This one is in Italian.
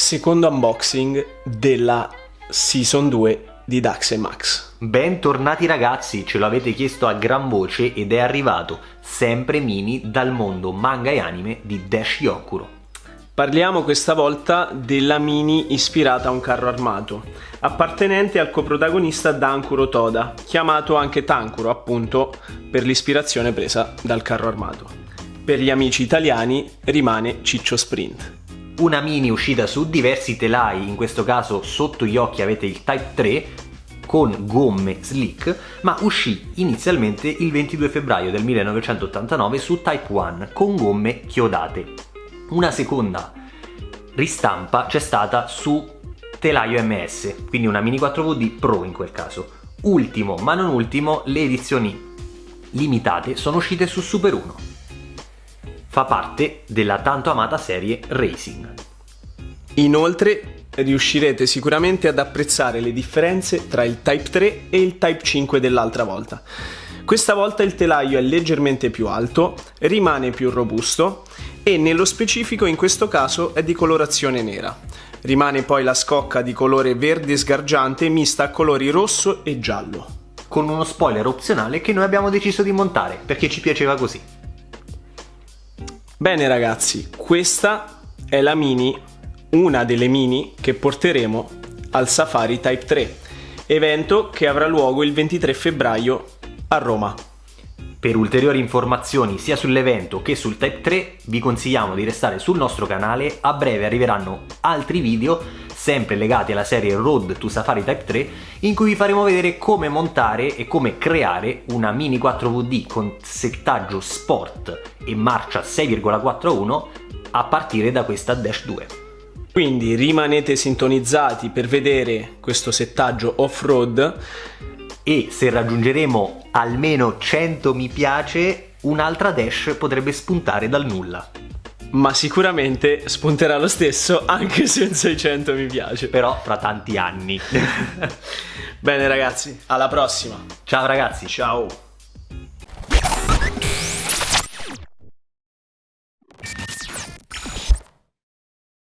secondo unboxing della Season 2 di Dax e Max. Bentornati ragazzi, ce lo avete chiesto a gran voce ed è arrivato, sempre mini, dal mondo manga e anime di Dash Yokuro. Parliamo questa volta della mini ispirata a un carro armato, appartenente al coprotagonista Dankuro Toda, chiamato anche Tankuro appunto per l'ispirazione presa dal carro armato. Per gli amici italiani rimane Ciccio Sprint. Una mini uscita su diversi telai, in questo caso sotto gli occhi avete il Type 3 con gomme slick, ma uscì inizialmente il 22 febbraio del 1989 su Type 1 con gomme chiodate. Una seconda ristampa c'è stata su telaio MS, quindi una Mini 4VD Pro in quel caso. Ultimo, ma non ultimo, le edizioni limitate sono uscite su Super 1. Fa parte della tanto amata serie Racing. Inoltre riuscirete sicuramente ad apprezzare le differenze tra il Type 3 e il Type 5 dell'altra volta. Questa volta il telaio è leggermente più alto, rimane più robusto e nello specifico in questo caso è di colorazione nera. Rimane poi la scocca di colore verde sgargiante mista a colori rosso e giallo. Con uno spoiler opzionale che noi abbiamo deciso di montare perché ci piaceva così. Bene ragazzi, questa è la mini, una delle mini che porteremo al Safari Type 3, evento che avrà luogo il 23 febbraio a Roma. Per ulteriori informazioni sia sull'evento che sul Type 3 vi consigliamo di restare sul nostro canale, a breve arriveranno altri video sempre legati alla serie Road to Safari Type 3 in cui vi faremo vedere come montare e come creare una Mini 4VD con settaggio Sport e marcia 6,4 a partire da questa Dash 2. Quindi rimanete sintonizzati per vedere questo settaggio off-road e se raggiungeremo almeno 100 mi piace un'altra Dash potrebbe spuntare dal nulla. Ma sicuramente spunterà lo stesso anche senza i 100 mi piace. Però fra tanti anni. Bene ragazzi, alla prossima. Ciao ragazzi. Ciao.